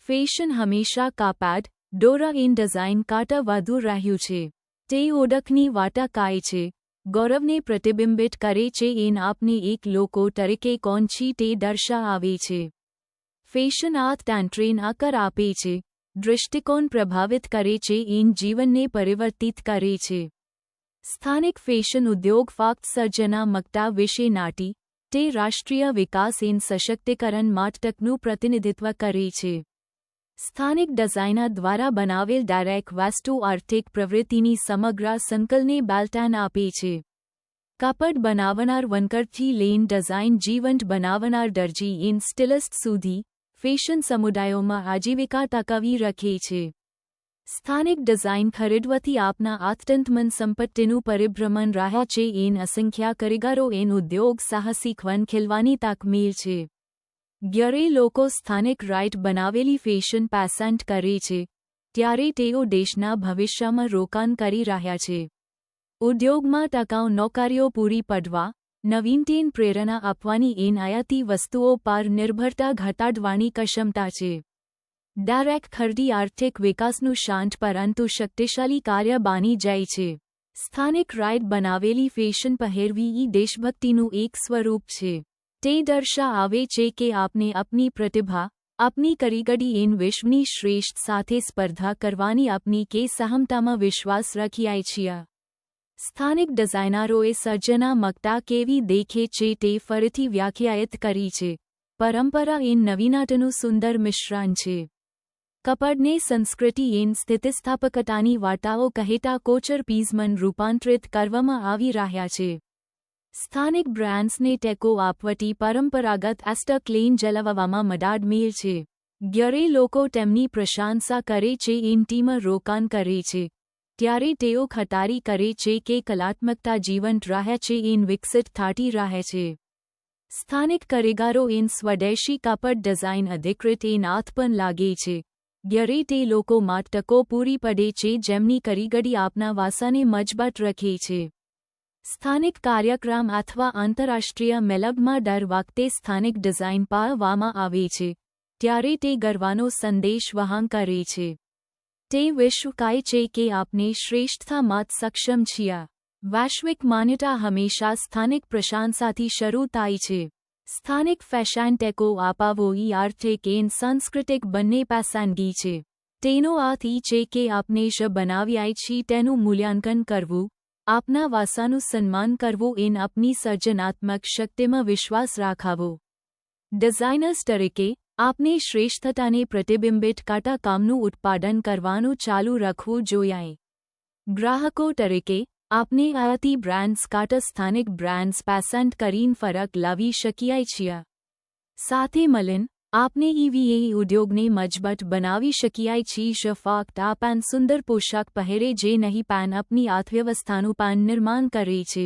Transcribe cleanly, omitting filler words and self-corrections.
Fashion હંમેશા કાપડ, દોરા એન ડિઝાઇન કાટા વધુ રહ્યું છે. તે ઓળખની વાટા કાય છે, ગૌરવને પ્રતિબિંબિત કરે છે એન આપને એક લોકો તરીકે કોણ છે તે દર્શાવે છે. ફેશન અર્થતંત્રને આકાર આપે છે, દૃષ્ટિકોણ પ્રભાવિત કરે છે એન જીવનને પરિવર્તિત કરે છે. સ્થાનિક ફેશન ઉદ્યોગ ફક્ત સર્જનાત્મકતા વિશે નથી, તે રાષ્ટ્રીય વિકાસ એન સશક્તિકરણ માટનું પ્રતિનિધિત્વ કરે છે. સ્થાનિક ડિઝાઇનર દ્વારા બનાવેલ દરેક વસ્તુ આર્થિક પ્રવૃત્તિની સમગ્ર સંકલને બળતણ આપે છે. કાપડ બનાવનાર વનકરથી લઈને ડિઝાઇન જીવંત બનાવનાર દરજી એન સ્ટિલિસ્ટ સુધી, ફેશન સમુદાયોમાં આજીવિકા ટકાવી રાખે છે. સ્થાનિક ડિઝાઇન ખરીદવાથી આપના અર્થતંત્રમાં સંપત્તિનું પરિભ્રમણ રહે છે એન અસંખ્ય કારીગરો એન ઉદ્યોગ સાહસિક વન ખીલવાની તક મેળ છે. જ્યારે લોકો સ્થાનિક રાઇટ બનાવેલી ફેશન પસંદ કરે છે, ત્યારે તેઓ દેશના ભવિષ્યમાં રોકાણ કરી રહ્યા છે. ઉદ્યોગમાં ટકાઉ નોકરીઓ પૂરી પાડવા, નવીનતાને પ્રેરણા આપવાની એન આયાતી વસ્તુઓ પર નિર્ભરતા ઘટાડવાની ક્ષમતા છે. ડાયરેક્ટ ખરીદી આર્થિક વિકાસનું શાંત પરંતુ શક્તિશાળી કાર્ય બની જાય છે. સ્થાનિક રાઇટ બનાવેલી ફેશન પહેરવી એ દેશભક્તિનું એક સ્વરૂપ છે. તે દર્શાવે છે કે આપને આપની પ્રતિભા, આપની કારીગરી એન વિશ્વની શ્રેષ્ઠ સાથે સ્પર્ધા કરવાની આપની કે સહમતામાં વિશ્વાસ રાખીએ છીએ. સ્થાનિક ડિઝાઇનરોએ સર્જનાત્મકતા કેવી દેખે છે તે ફરીથી વ્યાખ્યાયિત કરી છે. પરંપરા એન નવીનતાનું સુંદર મિશ્રણ છે. કાપડને સંસ્કૃતિ એન સ્થિતિસ્થાપકતાની વાર્તાઓ કહેતા કોચર પીસમાં રૂપાંતરિત કરવામાં આવી રહ્યા છે. સ્થાનિક બ્રાન્ડ્સને ટેકો આપવાથી પરંપરાગત એસ્ટેટિક લેન જળવાવામાં મદદ મળે છે. જ્યારે લોકો તેમની પ્રશંસા કરે છે એન ટીમાં રોકાણ કરે છે, ત્યારે તેઓ ખાતરી કરે છે કે કલાત્મકતા જીવંત રહે છે એન વિકસિત થતી રહે છે. સ્થાનિક કારીગરો એન સ્વદેશી કાપડ ડિઝાઇન અધિકૃત એન આત્મન લાગે છે, જ્યારે તે લોકો માટે તકો પૂરી પાડે છે જેમની કારીગરી આપના વારસાને મજબૂત રાખે છે. સ્થાનિક કાર્યક્રમ અથવા આંતરરાષ્ટ્રીય મેળાવડામાં દર વખતે સ્થાનિક ડિઝાઇન પાળવામાં આવે છે, ત્યારે તે ગર્વનો સંદેશ વહન કરે છે. તે વિશ્વ કહે છે કે આપણે શ્રેષ્ઠતામાં સક્ષમ છીએ. વૈશ્વિક માન્યતા હંમેશા સ્થાનિક પ્રશંસાથી શરૂ થાય છે. સ્થાનિક ફેશન ટેકો આપવો એ આર્થિક એન સાંસ્કૃતિક બંને પસંદગી છે. તેનો અર્થ એ છે કે આપણે જે બનાવીએ છીએ તેનું મૂલ્યાંકન કરવું, આપના વારસાનું સન્માન કરવું એન આપની સર્જનાત્મક શક્તિમાં વિશ્વાસ રાખવો. ડિઝાઇનર્સ તરીકે, આપને શ્રેષ્ઠતાને પ્રતિબિંબિત કરતા કામનું ઉત્પાદન કરવાનું ચાલુ રાખવું જોઈએ. ગ્રાહકો તરીકે, આપને આયાતી બ્રાન્ડ્સ કરતા સ્થાનિક બ્રાન્ડ્સ પસંદ કરીને ફરક લાવી શકીએ છીએ. સાથે મળીને, આપને EVA ઉદ્યોગને મજબૂત બનાવી શકીએ છીએ જે ફક્ત આપણ સુંદર પોશાક પહેરે જે નહીં પણ આપની અર્થવ્યવસ્થાનું પણ નિર્માણ કરે છે.